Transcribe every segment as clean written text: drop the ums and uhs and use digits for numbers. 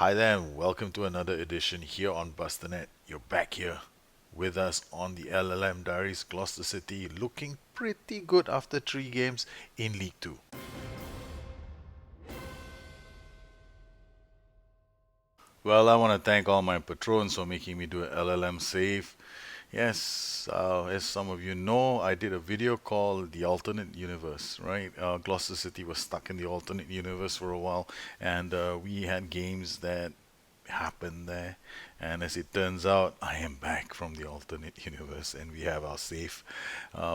Hi there, and welcome to another edition here on Busternet. You're back here with us on the LLM Diaries. Gloucester City looking pretty good after 3 games in League Two. Well, I want to thank all my patrons for making me do an LLM save. Yes, as some of you know, I did a video called The Alternate Universe, right? Gloucester City was stuck in the alternate universe for a while, and we had games that happened there. And as it turns out, I am back from the alternate universe, and we have our save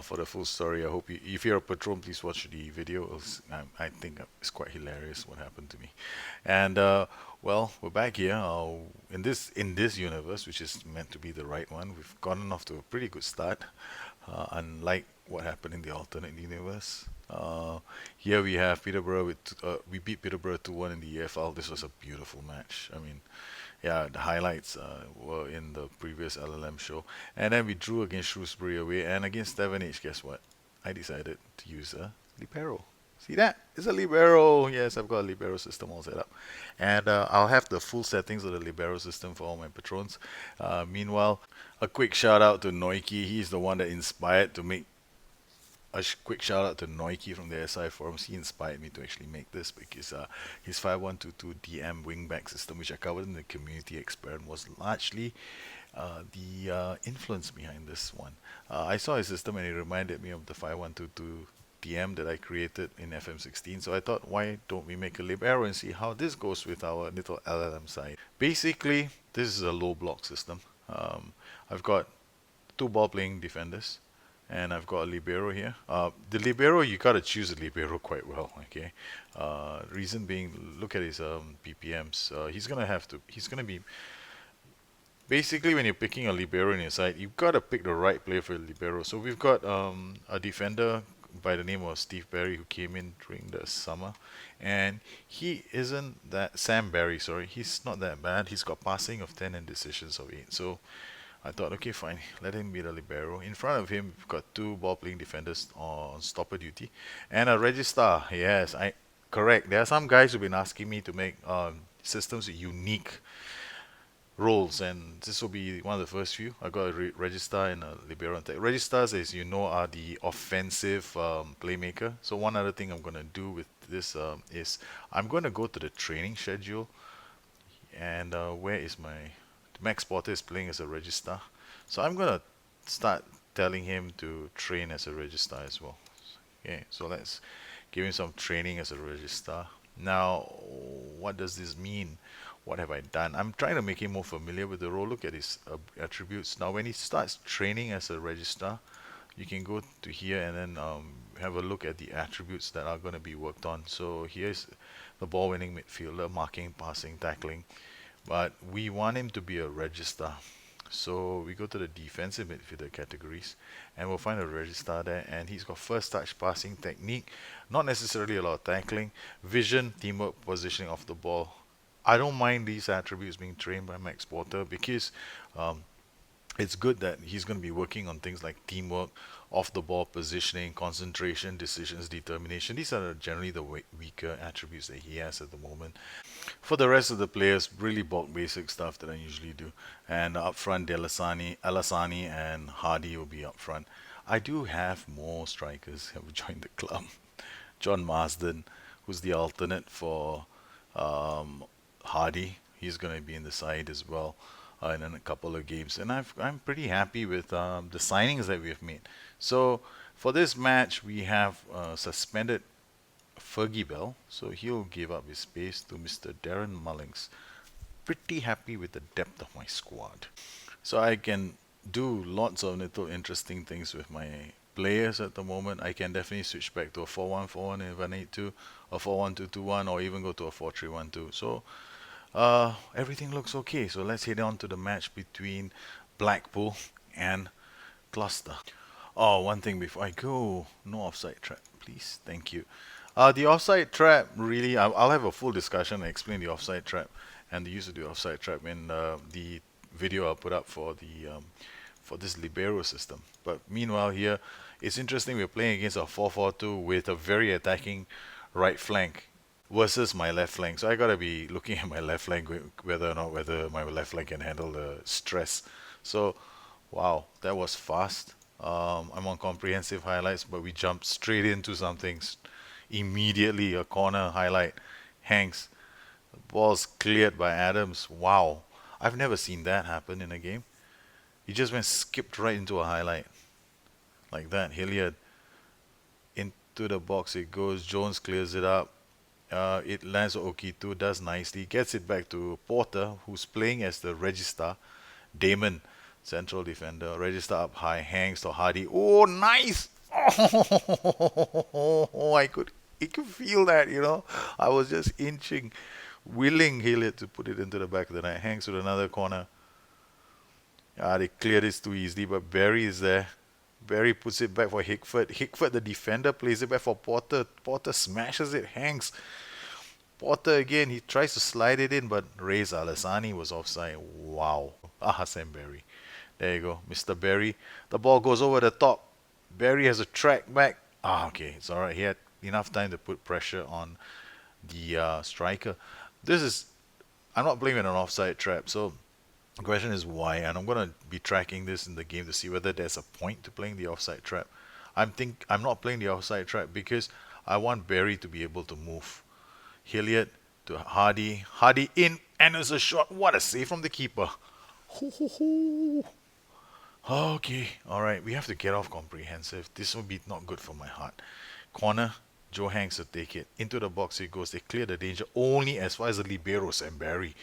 for the full story. I hope you, if you're a patron, please watch the video. I think it's quite hilarious what happened to me. And well, we're back here in this universe, which is meant to be the right one. We've gotten off to a pretty good start, unlike what happened in the alternate universe. Here we have Peterborough we beat Peterborough 2-1 in the EFL. This was a beautiful match. I mean, yeah, the highlights were in the previous LLM show, and then we drew against Shrewsbury away, and against Stevenage. Guess what? I decided to use a libero. See that? It's a libero. Yes, I've got a libero system all set up, and I'll have the full settings of the libero system for all my patrons. Meanwhile, a quick shout out to Noiki. He's the one that inspired to make quick shout out to Noiki from the SI forums. He inspired me to actually make this because his 5122 DM wingback system, which I covered in the community experiment, was largely the influence behind this one. I saw his system and it reminded me of the 5122 DM that I created in FM16. So I thought, why don't we make a libero and see how this goes with our little LLM side? Basically, this is a low block system. I've got two ball playing defenders, and I've got a libero here. The libero, you gotta choose a libero quite well. Okay, reason being, look at his PPMs. He's gonna be basically, when you're picking a libero in your side, you've got to pick the right player for a libero. So we've got a defender by the name of Steve Barry who came in during the summer, and he isn't that Sam Barry. Sorry, he's not that bad. He's got passing of 10 and decisions of 8. So I thought, okay, fine, let him be the libero. In front of him, we've got two ball-playing defenders on stopper duty, and a registrar. Yes, I correct. There are some guys who've been asking me to make systems with unique roles, and this will be one of the first few. I got a registrar and a libero on tech. Registars, as you know, are the offensive playmaker. So one other thing I'm gonna do with this is I'm gonna go to the training schedule, and where is my Max Porter is playing as a registrar. So I'm gonna start telling him to train as a registrar as well. Okay, so let's give him some training as a registrar. Now, what does this mean? What have I done? I'm trying to make him more familiar with the role. Look at his attributes. Now, when he starts training as a registrar, you can go to here and then have a look at the attributes that are going to be worked on. So here's the ball winning midfielder, marking, passing, tackling. But we want him to be a registrar. So we go to the defensive midfielder categories and we'll find a registrar there, and he's got first touch, passing, technique, not necessarily a lot of tackling, vision, teamwork, positioning of the ball. I don't mind these attributes being trained by Max Porter because um, it's good that he's going to be working on things like teamwork, off the ball positioning, concentration, decisions, determination. These are generally the weaker attributes that he has at the moment. For the rest of the players, really bulk basic stuff that I usually do. And up front, Alasani and Hardy will be up front. I do have more strikers who have joined the club. John Marsden, who's the alternate for um, Hardy. He's going to be in the side as well in a couple of games. And I'm pretty happy with the signings that we have made. So for this match, we have suspended Fergie Bell, so he'll give up his space to Mr. Darren Mullings. Pretty happy with the depth of my squad. So I can do lots of little interesting things with my players at the moment. I can definitely switch back to a 4-1-4-1 if I need to, a 4-1-2-2-1, or even go to a 4-3-1-2. So everything looks okay. So let's head on to the match between Blackpool and Gloucester. Oh, one thing before I go, no offside trap, please. Thank you. The offside trap, really, I'll have a full discussion and explain the offside trap and the use of the offside trap in the video I'll put up for this libero system. But meanwhile, here it's interesting. We're playing against a 4-4-2 with a very attacking right flank. versus my left flank. So I gotta be looking at my left flank whether my left flank can handle the stress. So wow, that was fast. I'm on comprehensive highlights, but we jumped straight into something immediately. A corner highlight. Hanks, ball's cleared by Adams. Wow, I've never seen that happen in a game. He just went skipped right into a highlight like that. Hilliard into the box it goes. Jones clears it up. It lands on Okito, does nicely, gets it back to Porter, who's playing as the Regista. Damon, central defender. Regista up high, hangs to Hardy. Oh, nice! Oh, I could feel that, you know. I was just inching, willing Hilliard to put it into the back of the net. Hangs to another corner. Ah, they cleared this too easily, but Barry is there. Barry puts it back for Hickford. Hickford, the defender, plays it back for Porter. Porter smashes it. Hanks. Porter again, he tries to slide it in, but Reyes Alessani was offside. Wow. Ah, Sam Barry. There you go, Mr. Barry. The ball goes over the top. Barry has a track back. Ah, okay, it's alright. He had enough time to put pressure on the striker. This is, I'm not blaming an offside trap, so the question is why, and I'm gonna be tracking this in the game to see whether there's a point to playing the offside trap. I'm not playing the offside trap because I want Barry to be able to move. Hilliard to Hardy. Hardy in, and it's a shot. What a save from the keeper. Hoo, hoo, hoo. Okay, all right. We have to get off comprehensive. This will be not good for my heart. Corner. Joe Hanks will take it. Into the box he goes. They clear the danger only as far as the liberos and Barry.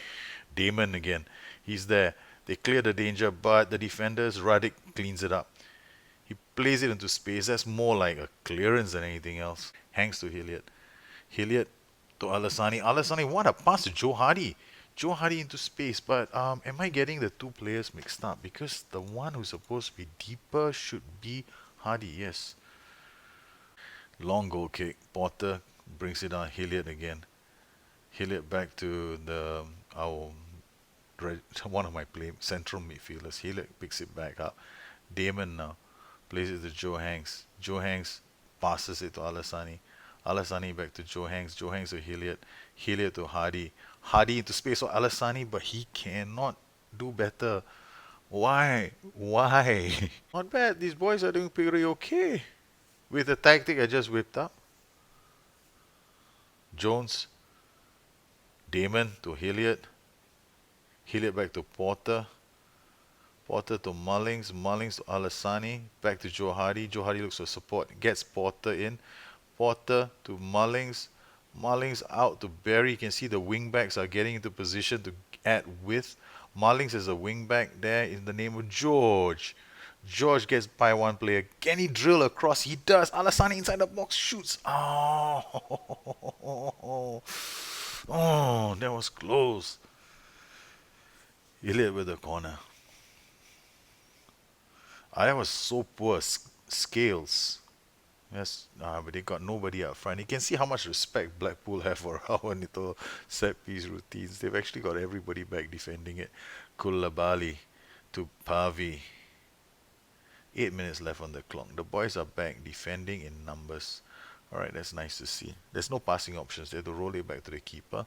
Damon again. He's there. They clear the danger, but the defenders, Radic cleans it up. He plays it into space. That's more like a clearance than anything else. Hanks to Hilliard. Hilliard to Alasani. Alasani, what a pass to Joe Hardy. Joe Hardy into space, but am I getting the two players mixed up? Because the one who's supposed to be deeper should be Hardy, yes. Long goal kick. Porter brings it on Hilliard again. Hilliard back to the our one of my play central midfielders. Hilliard picks it back up. Damon now plays it to Joe Hanks. Joe Hanks passes it to Alasani. Alasani back to Joe Hanks. Joe Hanks to Hilliard. Hilliard to Hardy. Hardy into space for Alasani, but he cannot do better. Why? Why? Not bad. These boys are doing pretty okay with the tactic I just whipped up. Jones, Damon to Hilliard. Hilliard back to Porter. Porter to Mullings. Mullings to Alasani. Back to Joe Hardy. Joe Hardy looks for support. Gets Porter in. Porter to Mullings. Mullings out to Barry. You can see the wing backs are getting into position to add width. Mullings is a wing back there in the name of George. George gets by one player. Can he drill across? He does. Alasani inside the box shoots. Oh, oh, that was close. Elliot with the corner. I was so poor. Scales. Yes, but they got nobody up front. You can see how much respect Blackpool have for our little set piece routines. They've actually got everybody back defending it. Kulabali to Pavi. 8 minutes left on the clock. The boys are back defending in numbers. Alright, that's nice to see. There's no passing options. They have to roll it back to the keeper.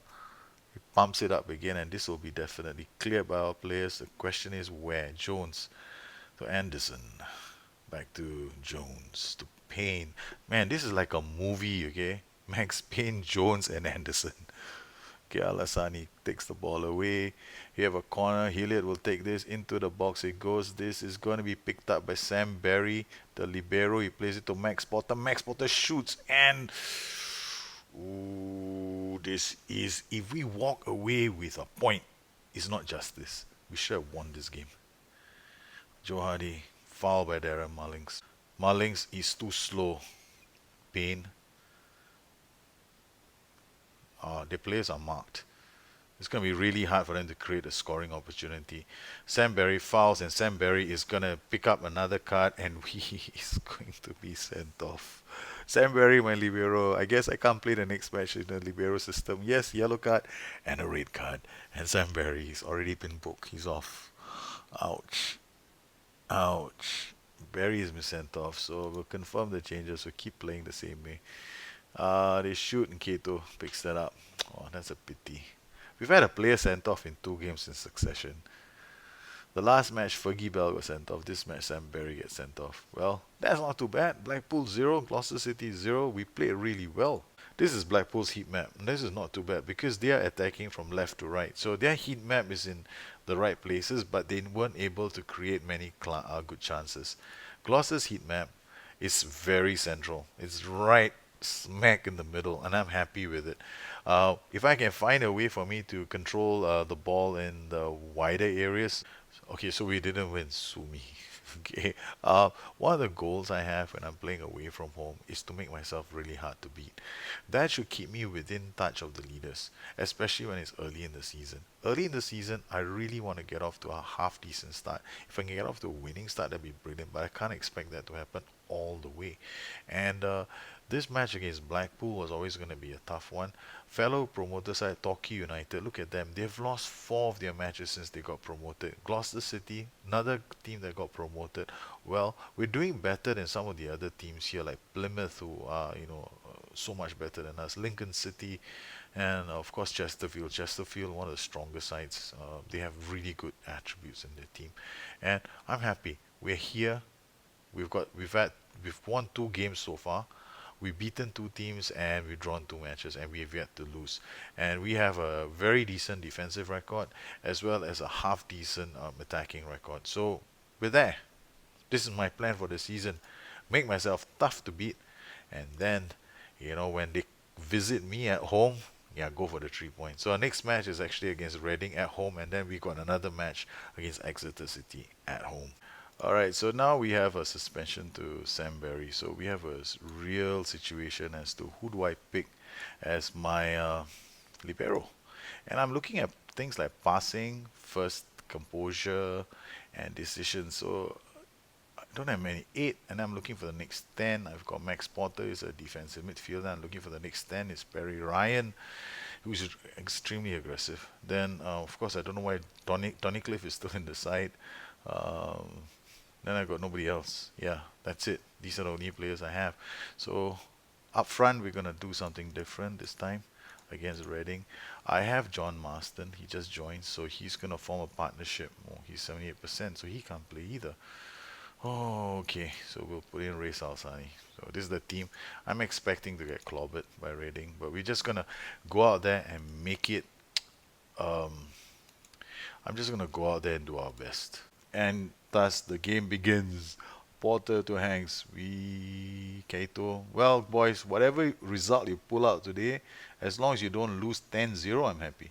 He pumps it up again, and this will be definitely cleared by our players. The question is where? Jones to Anderson. Back to Jones to Payne. Man, this is like a movie, okay? Max Payne, Jones, and Anderson. Okay, Alasani takes the ball away. You have a corner. Hilliard will take this into the box. It goes. This is going to be picked up by Sam Barry, the libero. He plays it to Max Potter. Max Potter shoots, and ooh, this is, if we walk away with a point, it's not justice. We should have won this game. Joe Hardy, foul by Darren Mullings. Mullings is too slow. Payne. The players are marked. It's going to be really hard for them to create a scoring opportunity. Sam Barry fouls, and Sam Barry is going to pick up another card, and he is going to be sent off. Sam Barry, my libero. I guess I can't play the next match in the libero system. Yes, yellow card and a red card. And Sam Barry has already been booked. He's off. Ouch. Ouch. Barry has been sent off, so we'll confirm the changes. We'll keep playing the same way. They shoot and Kato picks that up. Oh, that's a pity. We've had a player sent off in 2 games in succession. The last match, Fergie Bell got sent off. This match, Sam Berry gets sent off. Well, that's not too bad. Blackpool 0, Gloucester City 0. We played really well. This is Blackpool's heat map. This is not too bad because they are attacking from left to right. So their heat map is in the right places, but they weren't able to create many good chances. Gloucester's heat map is very central. It's right smack in the middle, and I'm happy with it. If I can find a way for me to control the ball in the wider areas, okay, so we didn't win, Sumi. Okay. One of the goals I have when I'm playing away from home is to make myself really hard to beat. That should keep me within touch of the leaders, especially when it's early in the season. Early in the season, I really want to get off to a half decent start. If I can get off to a winning start, that'd be brilliant, but I can't expect that to happen all the way. And this match against Blackpool was always going to be a tough one. Fellow promoter side Torquay United, look at them. They've lost 4 of their matches since they got promoted. Gloucester City, another team that got promoted. Well, we're doing better than some of the other teams here, like Plymouth, who are so much better than us. Lincoln City, and of course Chesterfield. Chesterfield, one of the stronger sides. They have really good attributes in their team, and I'm happy. We're here. We've won 2 games so far. We've beaten 2 teams and we've drawn 2 matches and we've yet to lose. And we have a very decent defensive record as well as a half decent attacking record. So we're there. This is my plan for the season. Make myself tough to beat, and then when they visit me at home, yeah, go for the 3 points. So our next match is actually against Reading at home, and then we got another match against Exeter City at home. All right, so now we have a suspension to Sam Berry. So we have a real situation as to who do I pick as my libero. And I'm looking at things like passing, first composure, and decision. So I don't have many. 8, and I'm looking for the next 10. I've got Max Potter, is a defensive midfielder. I'm looking for the next 10 is Perry Ryan, who's extremely aggressive. Then, of course, I don't know why Tony Cliff is still in the side. Um, then I got nobody else. Yeah, that's it. These are the only players I have. So up front, we're gonna do something different this time against Reading. I have John Marston. He just joined, so he's gonna form a partnership. Oh, he's 78%, so he can't play either. Oh, okay. So we'll put in Ray Salsani. So this is the team. I'm expecting to get clobbered by Reading, but we're just gonna go out there and make it. Um, I'm just gonna go out there and do our best. And thus the game begins. Porter to Hanks. We Kato. Well, boys, whatever result you pull out today, as long as you don't lose 10-0, I'm happy.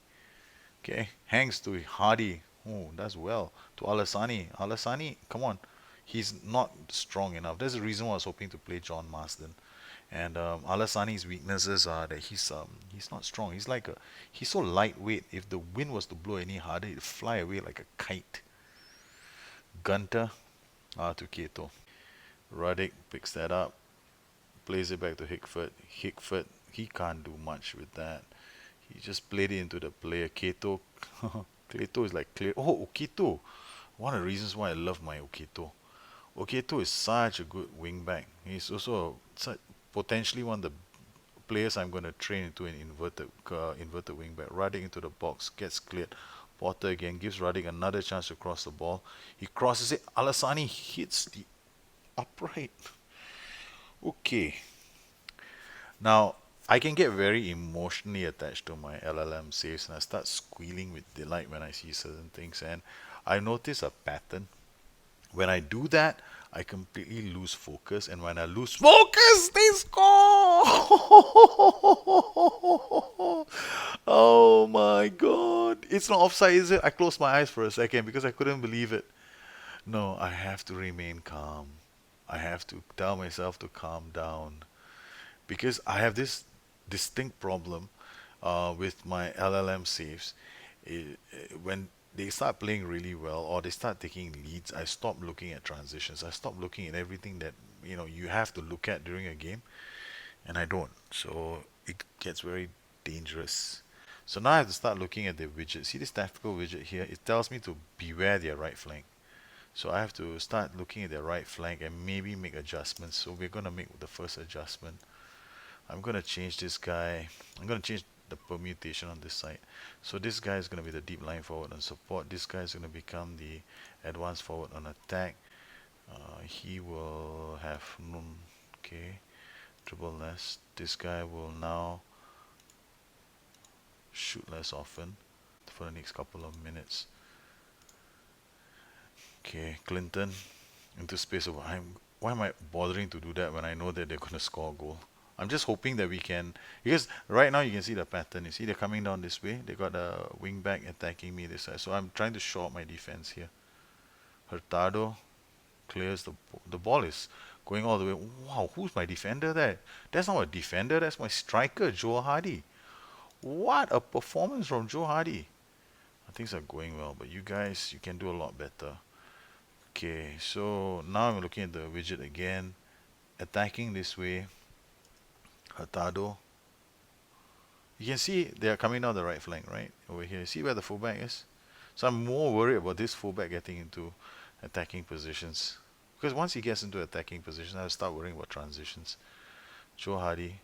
Okay. Hanks to Hardy. Oh, that's well. To Alasani. Alasani, come on. He's not strong enough. That's the reason why I was hoping to play John Marsden. And Alasani's weaknesses are that he's not strong. He's so lightweight. If the wind was to blow any harder, he'd fly away like a kite. Gunter to Kato. Ruddick picks that up, plays it back to Hickford. Hickford, he can't do much with that. He just played it into the player. Kato, Kato is like clear. Oh, Okito. One of the reasons why I love my Okito. Okito is such a good wing back. He's also potentially one of the players I'm going to train into an inverted wing back. Ruddick into the box, gets cleared. Potter again gives Ruddick another chance to cross the ball. He crosses it. Alasani hits the upright. Okay. Now, I can get very emotionally attached to my LLM saves and I start squealing with delight when I see certain things. And I notice a pattern. When I do that, I completely lose focus. And when I lose focus, they score! Oh my god. It's not offside, is it? I closed my eyes for a second because I couldn't believe it. No, I have to remain calm. I have to tell myself to calm down because I have this distinct problem with my LLM saves. When they start playing really well or they start taking leads, I stop looking at transitions. I stop looking at everything that you have to look at during a game, and I don't. So it gets very dangerous. So now I have to start looking at the widget. See this tactical widget here? It tells me to beware their right flank. So I have to start looking at their right flank and maybe make adjustments. So we're going to make the first adjustment. I'm gonna change this guy. I'm gonna change the permutation on this side. So this guy is gonna be the deep line forward on support. This guy is gonna become the advanced forward on attack. He will have okay, dribble less. This guy will now shoot less often for the next couple of minutes. Okay, Clinton into space over. Why am I bothering to do that when I know that they're gonna score a goal? I'm just hoping that we can, because right now you can see the pattern. You see they're coming down this way. They got a wing back attacking me this side. So I'm trying to shore up my defense here. Hurtado clears the ball is going all the way. Wow, who's my defender there? That's not a defender. That's my striker, Joe Hardy. What a performance from Joe Hardy. Things are going well, but you guys, you can do a lot better. Okay, so now I'm looking at the widget again. Attacking this way, Hurtado. You can see they are coming down the right flank, right? Over here. See where the fullback is? So I'm more worried about this fullback getting into attacking positions. Because once he gets into attacking position, I'll start worrying about transitions. Joe Hardy,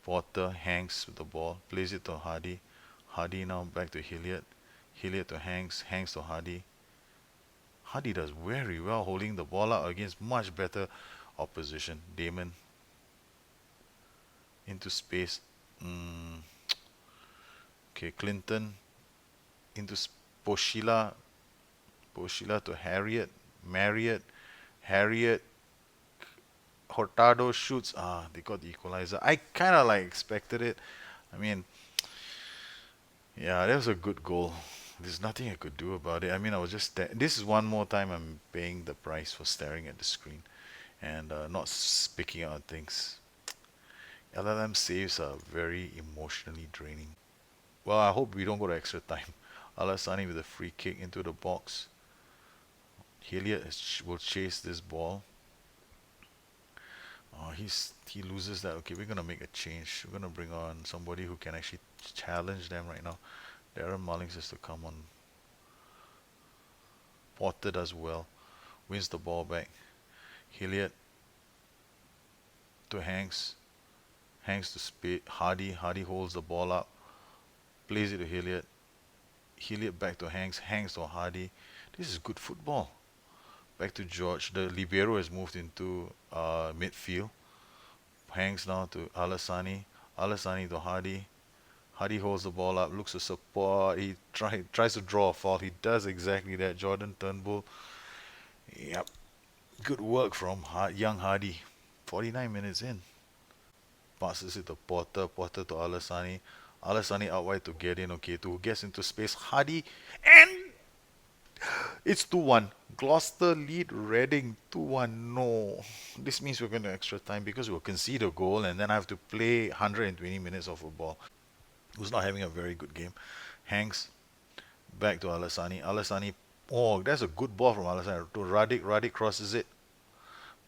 Porter hangs with the ball, plays it to Hardy. Hardy now back to Hilliard. Hilliard to Hanks, Hanks to Hardy. Hardy does very well holding the ball out against much better opposition. Damon into space. Mm, okay, Clinton into Poshila. Poshila to Harriet. Marriott. Harriet. Hurtado shoots. Ah, they got the equalizer. I kind of like expected it. I mean, yeah, that was a good goal. There's nothing I could do about it. I mean, I was just. This is one more time I'm paying the price for staring at the screen and not speaking out things. LLM saves are very emotionally draining. Well, I hope we don't go to extra time. Alassani with a free kick into the box. Hilliard will chase this ball. He loses that. Okay, we're gonna make a change. We're gonna bring on somebody who can actually challenge them right now. Darren Mullings has to come on. Porter does well. Wins the ball back. Hilliard to Hanks. Hanks to Hardy. Hardy holds the ball up. Plays it to Hilliard. Hilliard back to Hanks. Hanks to Hardy. This is good football. Back to George. The libero has moved into midfield. Hanks now to Alassani. Alassani to Hardy. Hardy holds the ball up, looks to support. He tries to draw a foul. He does exactly that. Jordan Turnbull. Yep. Good work from young Hardy. 49 minutes in. Passes it to Porter. Porter to Alassani. Alassani out wide to get in. Okay, to gets into space. Hardy. And it's 2-1. Gloucester lead Reading 2-1. No. This means we're going to extra time because we'll concede a goal and then I have to play 120 minutes of football. Who's not having a very good game. Hanks back to Alassani. Alassani. Oh, that's a good ball from Alassani to Radic. Radic crosses it.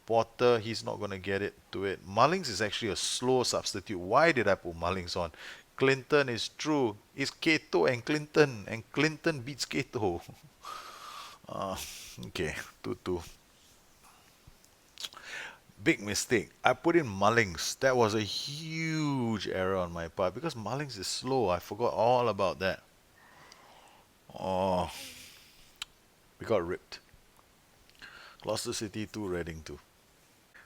Porter, he's not going to get it to it. Mullings is actually a slow substitute. Why did I put Mullings on? Clinton is true. It's Cato and Clinton beats Cato. Uh, okay, 2-2. Big mistake. I put in Mullings. That was a huge error on my part because Mullings is slow. I forgot all about that. Oh, we got ripped. Gloucester City 2, Reading 2.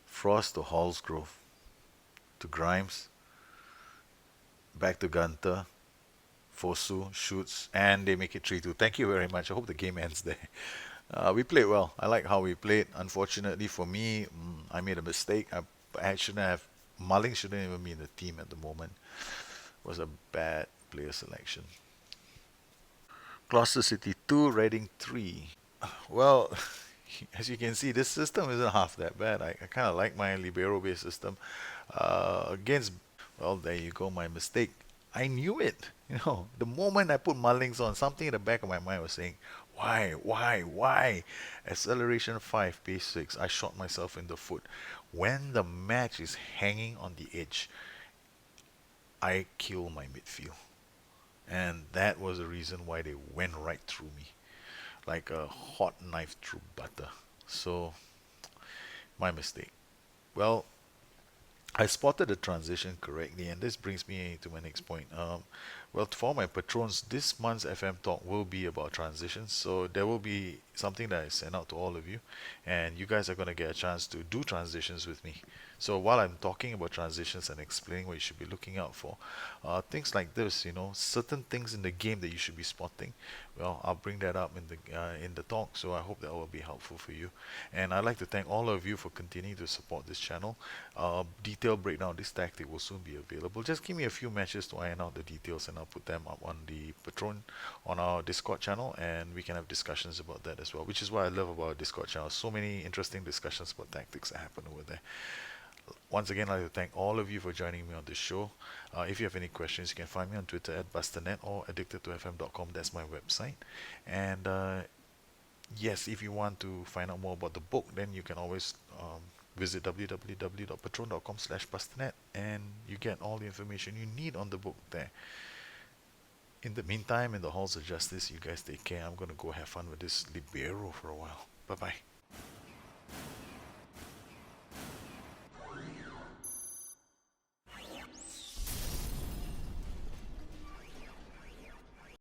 Frost to Hallsgrove. To Grimes. Back to Gunter. Fosu shoots and they make it 3-2. Thank you very much. I hope the game ends there. We played well. I like how we played. Unfortunately for me, I made a mistake. I shouldn't have. Mullings shouldn't even be in the team at the moment. It was a bad player selection. Gloucester City 2, Reading 3. Well, as you can see, this system isn't half that bad. I kind of like my libero-based system. Against, well, there you go, my mistake. I knew it. The moment I put Mullings on, something in the back of my mind was saying, why? Acceleration 5, pace 6. I shot myself in the foot. When the match is hanging on the edge, I kill my midfield. And that was the reason why they went right through me. Like a hot knife through butter. So, my mistake. Well, I spotted the transition correctly, and this brings me to my next point. Well, for my patrons, this month's FM talk will be about transitions, so there will be something that I send out to all of you, and you guys are going to get a chance to do transitions with me. So while I'm talking about transitions and explaining what you should be looking out for, things like this, certain things in the game that you should be spotting, well, I'll bring that up in the talk. So I hope that will be helpful for you. And I'd like to thank all of you for continuing to support this channel. Detailed breakdown of this tactic will soon be available. Just give me a few matches to iron out the details, and I'll put them up on the Patron on our Discord channel, and we can have discussions about that as well. Which is what I love about our Discord channel. So many interesting discussions about tactics that happen over there. Once again, I'd like to thank all of you for joining me on this show. If you have any questions, you can find me on Twitter at Busternet or addicted2fm.com. That's my website. And yes, if you want to find out more about the book, then you can always visit www.patron.com/busternet, and you get all the information you need on the book there. In the meantime, in the halls of justice, you guys take care. I'm going to go have fun with this Libero for a while. Bye bye.